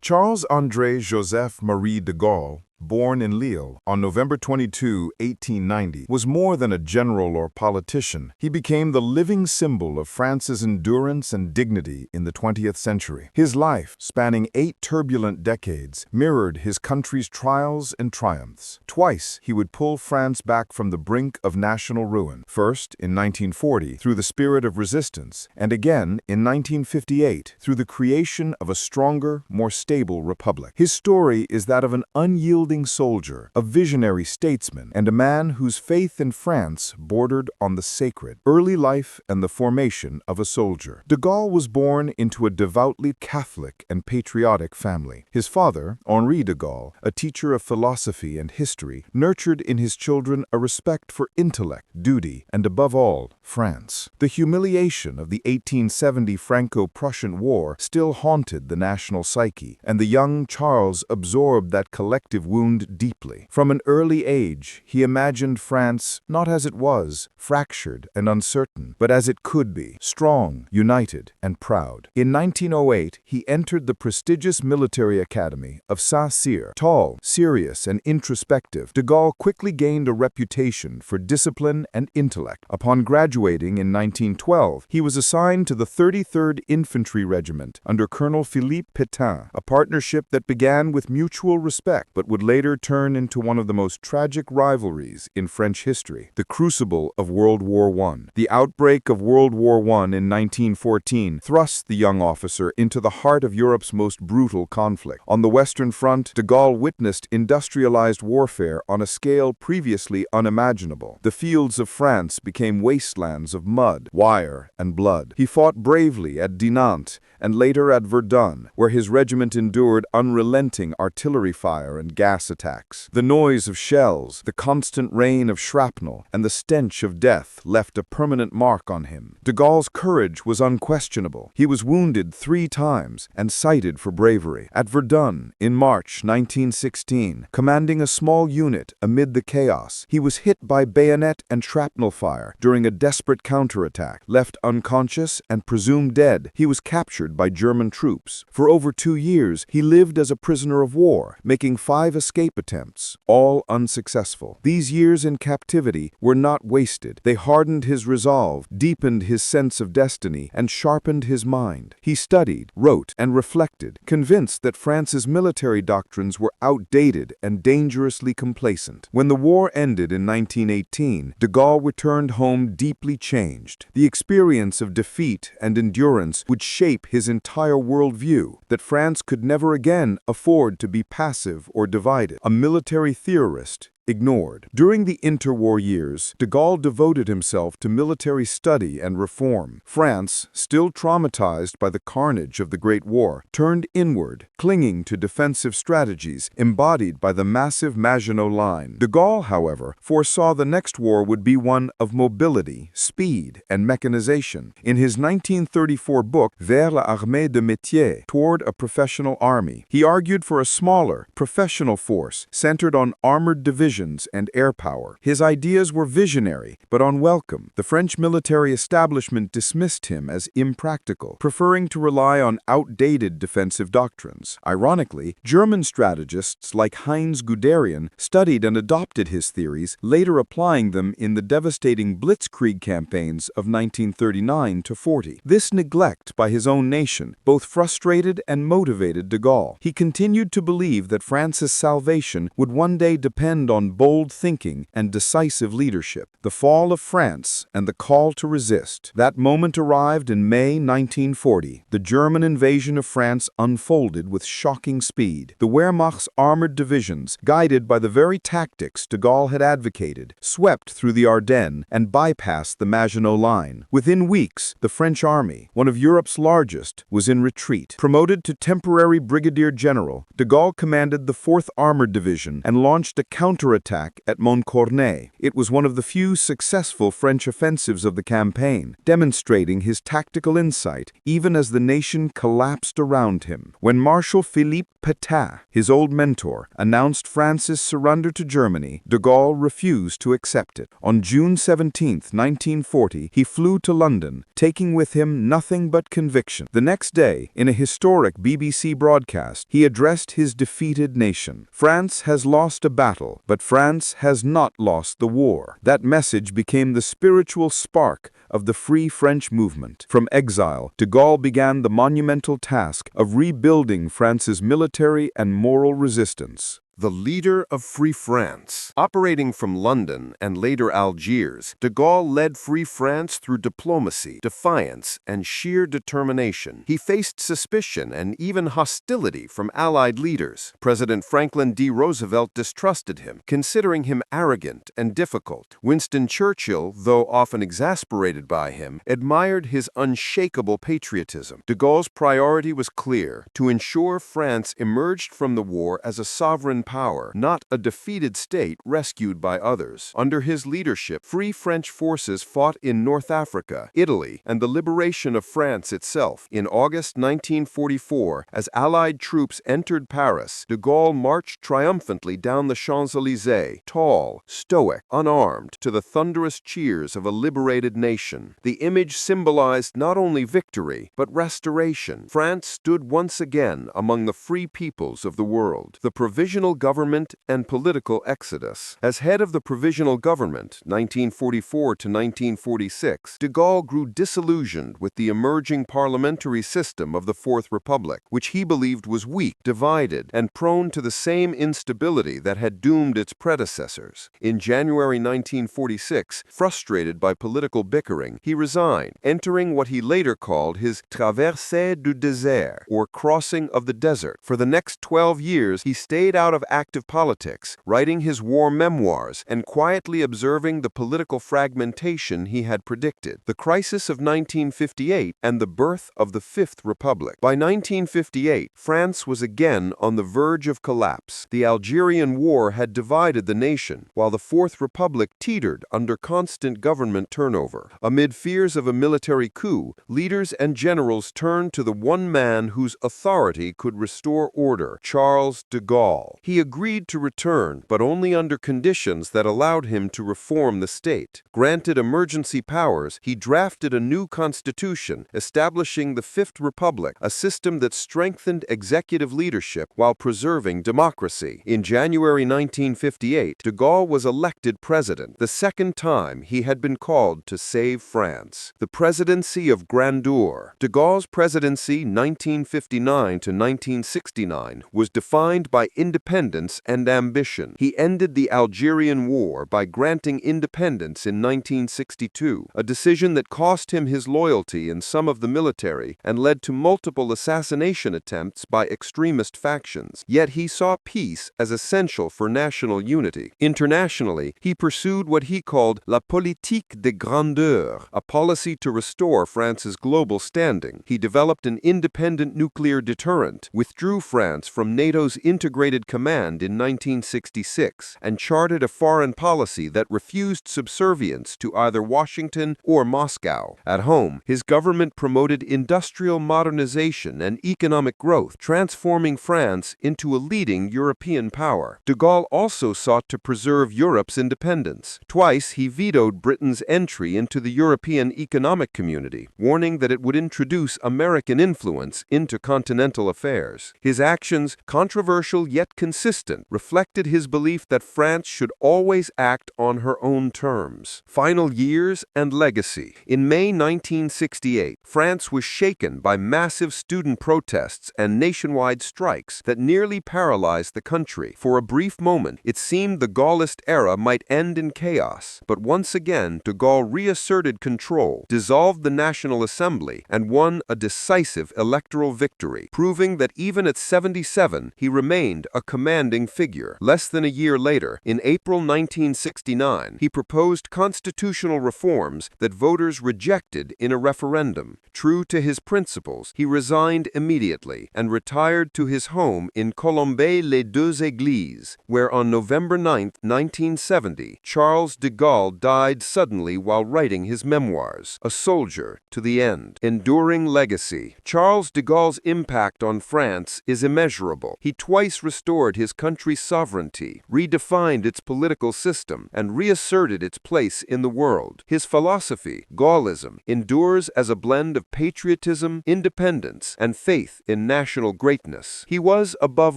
Charles-André Joseph-Marie de Gaulle, born in Lille on November 22, 1890, was more than a general or politician. He became the living symbol of France's endurance and dignity in the 20th century. His life, spanning 8 turbulent decades, mirrored his country's trials and triumphs. Twice, he would pull France back from the brink of national ruin. First, in 1940, through the spirit of resistance, and again, in 1958, through the creation of a stronger, more stable republic. His story is that of an unyielding soldier, a visionary statesman, and a man whose faith in France bordered on the sacred. Early life and the formation of a soldier. De Gaulle was born into a devoutly Catholic and patriotic family. His father, Henri de Gaulle, a teacher of philosophy and history, nurtured in his children a respect for intellect, duty, and above all, France. The humiliation of the 1870 Franco-Prussian War still haunted the national psyche, and the young Charles absorbed that collective wound deeply. From an early age, he imagined France not as it was, fractured and uncertain, but as it could be, strong, united, and proud. In 1908, he entered the prestigious military academy of Saint-Cyr. Tall, serious, and introspective, de Gaulle quickly gained a reputation for discipline and intellect. Upon graduating in 1912, he was assigned to the 33rd Infantry Regiment under Colonel Philippe Pétain, a partnership that began with mutual respect but would later turn into one of the most tragic rivalries in French history, the crucible of World War I. The outbreak of World War I in 1914 thrust the young officer into the heart of Europe's most brutal conflict. On the Western Front, de Gaulle witnessed industrialized warfare on a scale previously unimaginable. The fields of France became wastelands of mud, wire, and blood. He fought bravely at Dinant and later at Verdun, where his regiment endured unrelenting artillery fire and gas attacks. The noise of shells, the constant rain of shrapnel, and the stench of death left a permanent mark on him. De Gaulle's courage was unquestionable. He was wounded 3 times and cited for bravery. At Verdun, in March 1916, commanding a small unit amid the chaos, he was hit by bayonet and shrapnel fire during a desperate counterattack. Left unconscious and presumed dead, he was captured by German troops. For over 2 years, he lived as a prisoner of war, making 5 escape attempts, all unsuccessful. These years in captivity were not wasted. They hardened his resolve, deepened his sense of destiny, and sharpened his mind. He studied, wrote, and reflected, convinced that France's military doctrines were outdated and dangerously complacent. When the war ended in 1918, de Gaulle returned home deeply changed. The experience of defeat and endurance would shape his entire worldview, that France could never again afford to be passive or divided. A military theorist, ignored. During the interwar years, de Gaulle devoted himself to military study and reform. France, still traumatized by the carnage of the Great War, turned inward, clinging to defensive strategies embodied by the massive Maginot Line. De Gaulle, however, foresaw the next war would be one of mobility, speed, and mechanization. In his 1934 book, Vers l'armée de métier, Toward a Professional Army, he argued for a smaller, professional force centered on armored divisions and air power. His ideas were visionary, but unwelcome. The French military establishment dismissed him as impractical, preferring to rely on outdated defensive doctrines. Ironically, German strategists like Heinz Guderian studied and adopted his theories, later applying them in the devastating Blitzkrieg campaigns of 1939 to 40. This neglect by his own nation both frustrated and motivated de Gaulle. He continued to believe that France's salvation would one day depend on bold thinking and decisive leadership. The fall of France and the call to resist. That moment arrived in May 1940. The German invasion of France unfolded with shocking speed. The Wehrmacht's armored divisions, guided by the very tactics de Gaulle had advocated, swept through the Ardennes and bypassed the Maginot Line. Within weeks, the French army, one of Europe's largest, was in retreat. Promoted to temporary brigadier general, de Gaulle commanded the 4th Armored Division and launched a counter counterattack at Moncornet. It was one of the few successful French offensives of the campaign, demonstrating his tactical insight even as the nation collapsed around him. When Marshal Philippe Pétain, his old mentor, announced France's surrender to Germany, de Gaulle refused to accept it. On June 17, 1940, he flew to London, taking with him nothing but conviction. The next day, in a historic BBC broadcast, he addressed his defeated nation. France has lost a battle, but France has not lost the war. That message became the spiritual spark of the Free French movement. From exile, de Gaulle began the monumental task of rebuilding France's military and moral resistance. The leader of Free France. Operating from London and later Algiers, de Gaulle led Free France through diplomacy, defiance, and sheer determination. He faced suspicion and even hostility from Allied leaders. President Franklin D. Roosevelt distrusted him, considering him arrogant and difficult. Winston Churchill, though often exasperated by him, admired his unshakable patriotism. De Gaulle's priority was clear: to ensure France emerged from the war as a sovereign power, not a defeated state rescued by others. Under his leadership, Free French forces fought in North Africa, Italy, and the liberation of France itself. In August 1944, as Allied troops entered Paris, de Gaulle marched triumphantly down the Champs-Élysées, tall, stoic, unarmed, to the thunderous cheers of a liberated nation. The image symbolized not only victory, but restoration. France stood once again among the free peoples of the world. The provisional government and political exodus. As head of the provisional government, 1944 to 1946, de Gaulle grew disillusioned with the emerging parliamentary system of the Fourth Republic, which he believed was weak, divided, and prone to the same instability that had doomed its predecessors. In January 1946, frustrated by political bickering, he resigned, entering what he later called his traversée du désert, or crossing of the desert. For the next 12 years, he stayed out of active politics, writing his war memoirs and quietly observing the political fragmentation he had predicted. The crisis of 1958 and the birth of the Fifth Republic. By 1958, France was again on the verge of collapse. The Algerian War had divided the nation, while the Fourth Republic teetered under constant government turnover. Amid fears of a military coup, leaders and generals turned to the one man whose authority could restore order: Charles de Gaulle. He agreed to return, but only under conditions that allowed him to reform the state. Granted emergency powers, he drafted a new constitution, establishing the Fifth Republic, a system that strengthened executive leadership while preserving democracy. In January 1958, de Gaulle was elected president, the second time he had been called to save France. The presidency of grandeur. De Gaulle's presidency, 1959 to 1969, was defined by independence and ambition. He ended the Algerian War by granting independence in 1962, a decision that cost him his loyalty in some of the military and led to multiple assassination attempts by extremist factions. Yet he saw peace as essential for national unity. Internationally, he pursued what he called la politique de grandeur, a policy to restore France's global standing. He developed an independent nuclear deterrent, withdrew France from NATO's integrated command in 1966, and charted a foreign policy that refused subservience to either Washington or Moscow. At home, his government promoted industrial modernization and economic growth, transforming France into a leading European power. De Gaulle also sought to preserve Europe's independence. Twice, he vetoed Britain's entry into the European Economic Community, warning that it would introduce American influence into continental affairs. His actions, controversial yet consistent, reflected his belief that France should always act on her own terms. Final years and legacy. In May 1968, France was shaken by massive student protests and nationwide strikes that nearly paralyzed the country. For a brief moment, it seemed the Gaullist era might end in chaos. But once again, de Gaulle reasserted control, dissolved the National Assembly, and won a decisive electoral victory, proving that even at 77, he remained a commander commanding figure. Less than a year later, in April 1969, he proposed constitutional reforms that voters rejected in a referendum. True to his principles, he resigned immediately and retired to his home in Colombey-les-Deux-Églises, where on November 9, 1970, Charles de Gaulle died suddenly while writing his memoirs, A Soldier to the End. Enduring legacy. Charles de Gaulle's impact on France is immeasurable. He twice restored his country's sovereignty, redefined its political system, and reasserted its place in the world. His philosophy, Gaullism, endures as a blend of patriotism, independence, and faith in national greatness. He was, above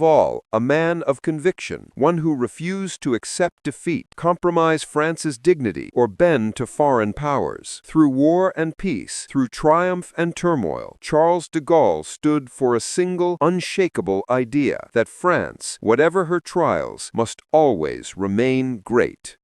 all, a man of conviction, one who refused to accept defeat, compromise France's dignity, or bend to foreign powers. Through war and peace, through triumph and turmoil, Charles de Gaulle stood for a single, unshakable idea that France, whatever her trials, must always remain great.